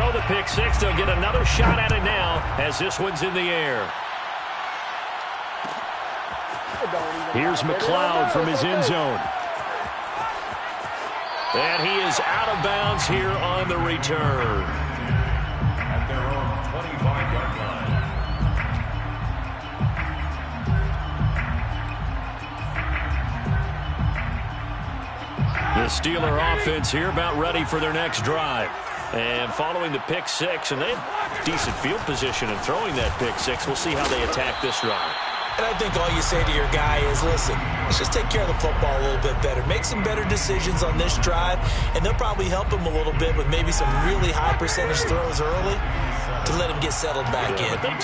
throw the pick six. They'll get another shot at it now as this one's in the air. Here's McLeod from his end zone. And he is out of bounds here on the return. At their own 25-yard line. The Steeler offense here about ready for their next drive. And following the pick six, and they have decent field position in throwing that pick six. We'll see how they attack this drive. And I think all you say to your guy is, listen, let's just take care of the football a little bit better. Make some better decisions on this drive, and they'll probably help him a little bit with maybe some really high percentage throws early to let him get settled back in. But they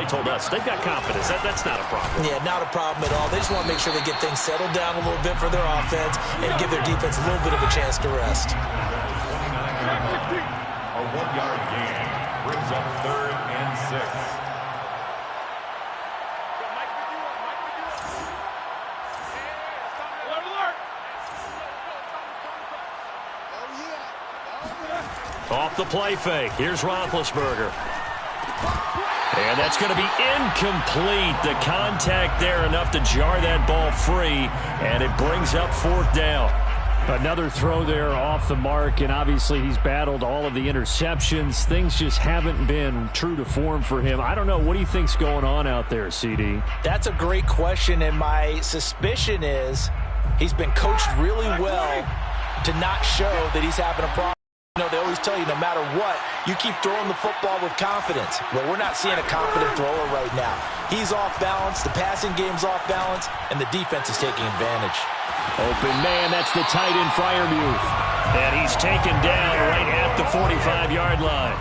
told us, they've got confidence. That's not a problem. Yeah, not a problem at all. They just want to make sure they get things settled down a little bit for their offense and give their defense a little bit of a chance to rest. A 1-yard gain brings up 3rd and 6. Off the play fake. Here's Roethlisberger. And that's going to be incomplete. The contact there enough to jar that ball free, and it brings up 4th down. Another throw there off the mark, and obviously he's battled all of the interceptions. Things just haven't been true to form for him. I don't know. What do you think's going on out there, CD? That's a great question, and my suspicion is he's been coached really well to not show that he's having a problem. You know, they always tell you no matter what, you keep throwing the football with confidence. Well, we're not seeing a confident thrower right now. He's off balance, the passing game's off balance, and the defense is taking advantage. Open man, that's the tight end Freiermuth. And he's taken down right at the 45-yard line.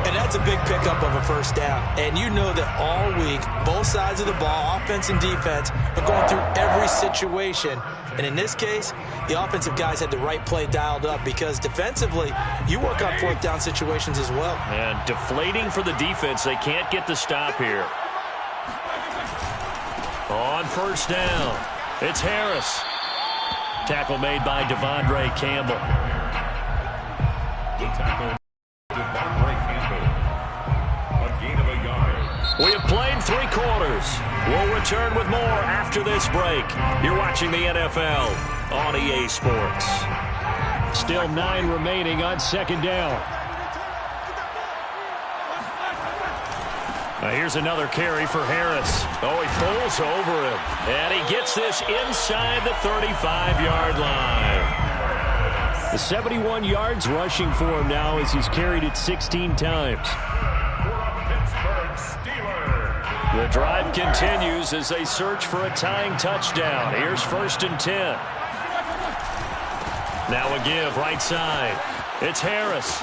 And that's a big pickup of a 1st down. And you know that all week, both sides of the ball, offense and defense, are going through every situation. And in this case, the offensive guys had the right play dialed up because defensively, you work on 4th down situations as well. And deflating for the defense. They can't get the stop here. On 1st down, it's Harris. Tackle made by Devondre Campbell. The tackle, Devondre Campbell. A gain of a yard. We have played 3 quarters. We'll return with more after this break. You're watching the NFL on EA Sports. Still 9 remaining on 2nd down. Now here's another carry for Harris. Oh, he pulls over him. And he gets this inside the 35-yard line. The 71 yards rushing for him now as he's carried it 16 times. The drive continues as they search for a tying touchdown. Here's 1st and 10. Now a give right side. It's Harris.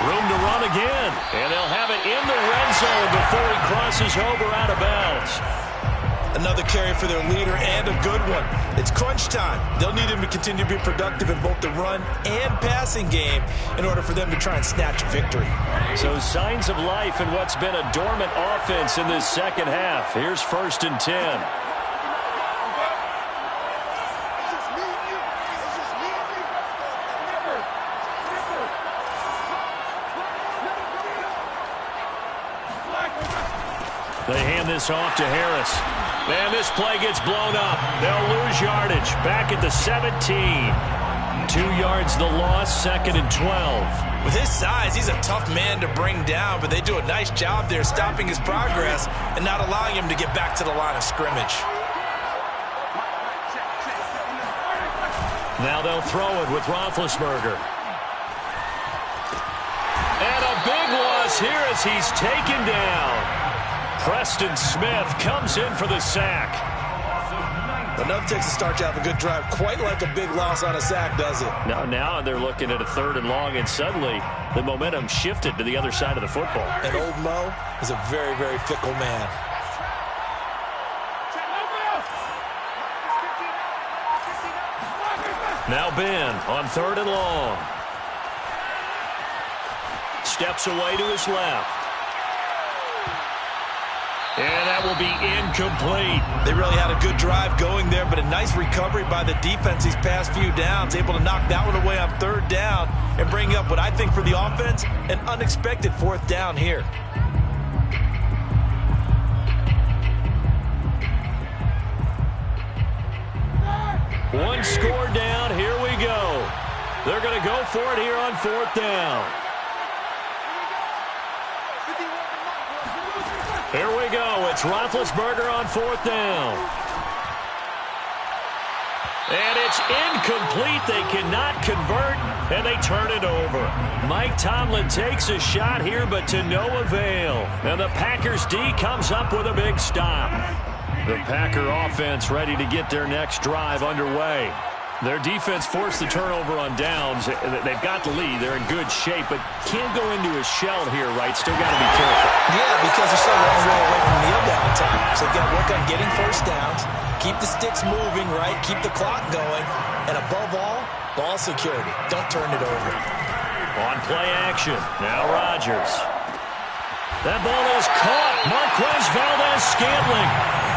Room to run again. And they'll have it in the red zone before he crosses over out of bounds. Another carry for their leader and a good one. It's crunch time. They'll need him to continue to be productive in both the run and passing game in order for them to try and snatch a victory. So signs of life in what's been a dormant offense in this second half. Here's 1st and 10. They hand this off to Harris. And this play gets blown up. They'll lose yardage. Back at the 17. 2 yards the loss, 2nd and 12. With his size, he's a tough man to bring down, but they do a nice job there stopping his progress and not allowing him to get back to the line of scrimmage. Now they'll throw it with Roethlisberger. And a big loss here as he's taken down. Preston Smith comes in for the sack. Enough takes to start you have a good drive. Quite like a big loss on a sack, does it? Now they're looking at a 3rd and long, and suddenly the momentum shifted to the other side of the football. And old Mo is a very, very fickle man. Now Ben on 3rd and long. Steps away to his left. And that will be incomplete. They really had a good drive going there, but a nice recovery by the defense these past few downs, able to knock that one away on 3rd down and bring up what I think for the offense, an unexpected 4th down here. One score down. Here we go. They're going to go for it here on 4th down. Here we go. It's Roethlisberger on 4th down. And it's incomplete. They cannot convert, and they turn it over. Mike Tomlin takes a shot here, but to no avail. And the Packers D comes up with a big stop. The Packer offense ready to get their next drive underway. Their defense forced the turnover on downs. They've got the lead. They're in good shape, but can't go into a shell here, right? Still got to be careful. Yeah, because they're so long way away from kneel down time. So they've got to work on getting 1st downs, keep the sticks moving, right? Keep the clock going. And above all, ball security. Don't turn it over. On play action. Now Rodgers. That ball is caught. Marquez Valdes-Scantling.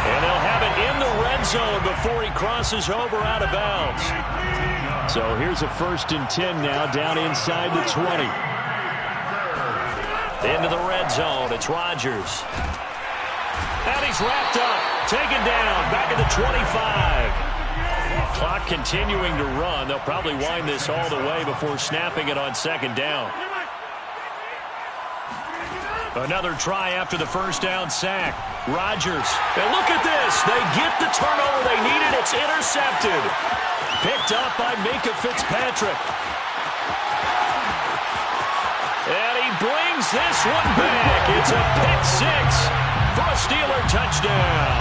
And they'll have it in the red zone before he crosses over out of bounds. So here's a 1st and 10 now, down inside the 20. Into the red zone. It's Rodgers. And he's wrapped up. Taken down. Back at the 25. Clock continuing to run. They'll probably wind this all the way before snapping it on 2nd down. Another try after the 1st down sack. Rodgers. And look at this. They get the turnover they needed. It's intercepted. Picked up by Minkah Fitzpatrick. And he brings this one back. It's a pick 6 for a Steeler touchdown.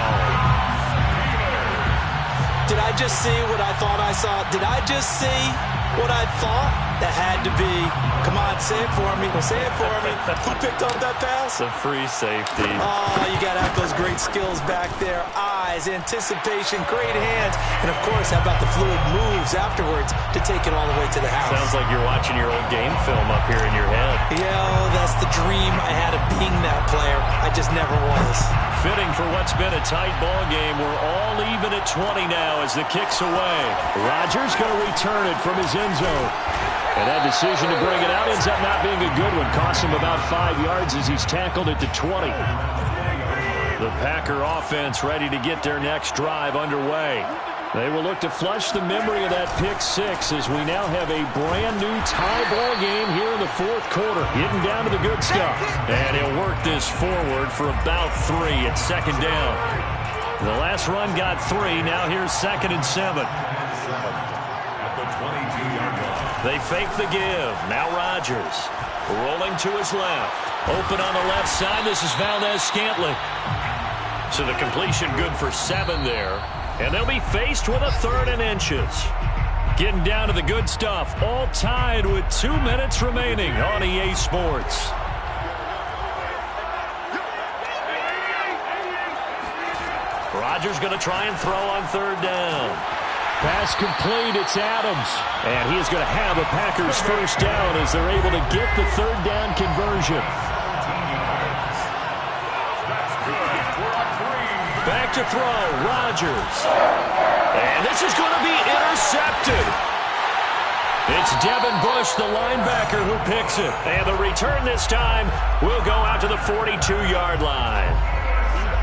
Did I just see what I thought I saw? Did I just see what I thought? That had to be. Come on, say it for me. Say it for me. Who picked up that pass? The free safety. Oh, you got to have those great skills back there. Eyes, anticipation, great hands. And, of course, how about the fluid moves afterwards to take it all the way to the house? Sounds like you're watching your old game film up here in your head. That's the dream I had of being that player. I just never was. Fitting for what's been a tight ball game. We're all even at 20 now as the kick's away. Rodgers going to return it from his end zone. And that decision to bring it out ends up not being a good one. Costs him about 5 yards as he's tackled at the 20. The Packer offense ready to get their next drive underway. They will look to flush the memory of that pick 6 as we now have a brand new tie ball game here in the 4th quarter. Getting down to the good stuff. And he'll work this forward for about 3 at 2nd down. The last run got 3. Now here's 2nd and 7. They fake the give. Now Rodgers rolling to his left. Open on the left side. This is Valdes-Scantling. So the completion good for 7 there. And they'll be faced with a 3rd and inches. Getting down to the good stuff. All tied with 2 minutes remaining on EA Sports. Rodgers going to try and throw on 3rd down. Pass complete. It's Adams. And he is going to have a Packers 1st down as they're able to get the 3rd down conversion. Back to throw. Rodgers. And this is going to be intercepted. It's Devin Bush, the linebacker, who picks it. And the return this time will go out to the 42-yard line.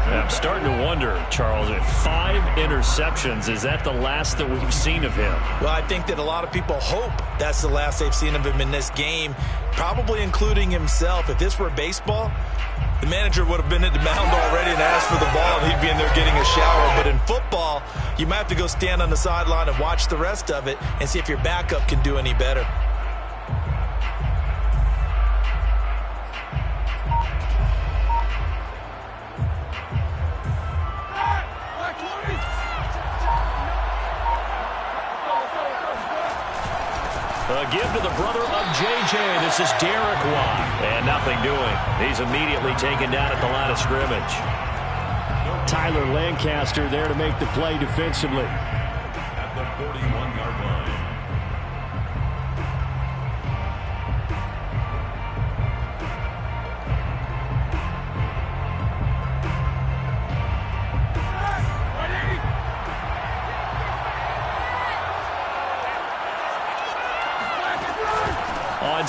I'm starting to wonder, Charles, if 5 interceptions, is that the last that we've seen of him? Well, I think that a lot of people hope that's the last they've seen of him in this game, probably including himself. If this were baseball, the manager would have been at the mound already and asked for the ball, and he'd be in there getting a shower. But in football, you might have to go stand on the sideline and watch the rest of it and see if your backup can do any better. A give to the brother of J.J. This is Derek Watt. And nothing doing. He's immediately taken down at the line of scrimmage. Tyler Lancaster there to make the play defensively. At the 41-yard line.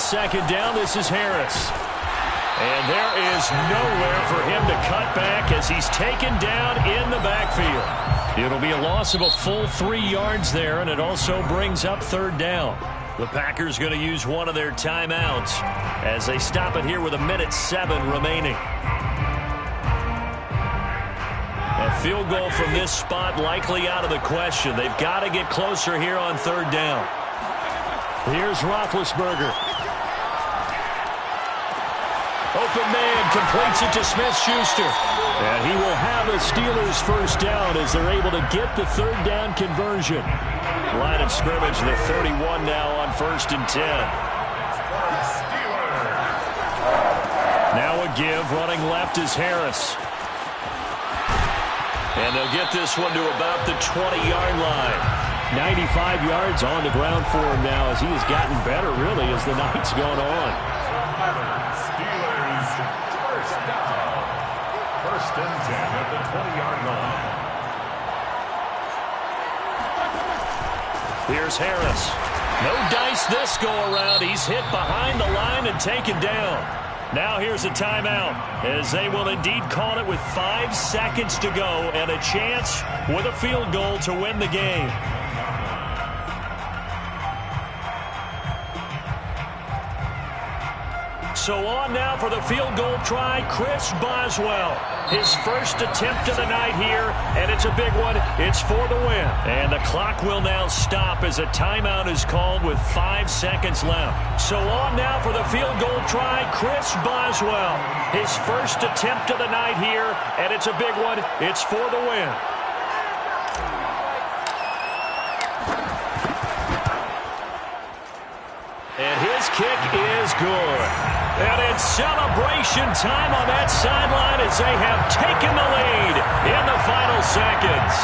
second down. This is Harris. And there is nowhere for him to cut back as he's taken down in the backfield. It'll be a loss of a full 3 yards there, and it also brings up third down. The Packers going to use one of their timeouts as they stop it here with 1:07 remaining. A field goal from this spot likely out of the question. They've got to get closer here on third down. Here's Roethlisberger. Open man completes it to Smith-Schuster. And he will have a Steelers first down as they're able to get the third down conversion. Line of scrimmage, the 31 now on 1st and 10. Now a give, running left is Harris. And they'll get this one to about the 20-yard line. 95 yards on the ground for him now as he has gotten better, really, as the night's gone on. Steelers first down. 1st and 10 at the 20-yard line. Here's Harris. No dice this go-around. He's hit behind the line and taken down. Now here's a timeout as they will indeed call it with 5 seconds to go and a chance with a field goal to win the game. So on now for the field goal try, Chris Boswell. His first attempt of the night here, and it's a big one. It's for the win. And the clock will now stop as a timeout is called with 5 seconds left. So on now for the field goal try, Chris Boswell. His first attempt of the night here, and it's a big one. It's for the win. And his kick is good. And it's celebration time on that sideline as they have taken the lead in the final seconds.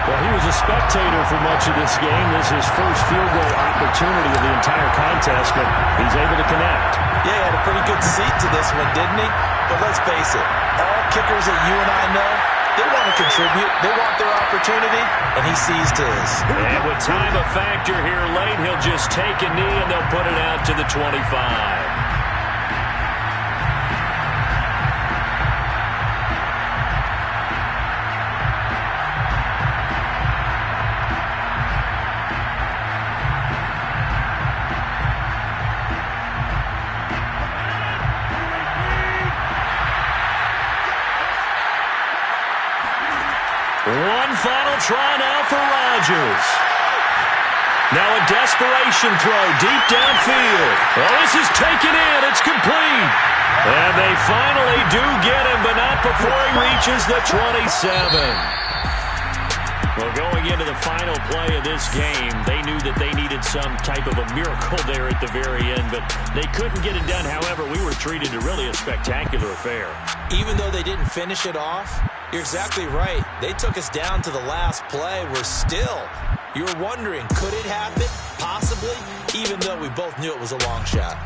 Well, he was a spectator for much of this game. This is his first field goal opportunity of the entire contest, but he's able to connect. Yeah, he had a pretty good seat to this one, didn't he? But let's face it, all kickers that you and I know, they want to contribute. They want their opportunity, and he seized his. And with time a factor here late, he'll just take a knee, and they'll put it out to the 25. One final try now for Rodgers. Now a desperation throw deep downfield. Oh, this is taken in. It's complete. And they finally do get him, but not before he reaches the 27. Well, going into the final play of this game, they knew that they needed some type of a miracle there at the very end, but they couldn't get it done. However, we were treated to really a spectacular affair. Even though they didn't finish it off, you're exactly right. They took us down to the last play. You were wondering, could it happen? Possibly, even though we both knew it was a long shot.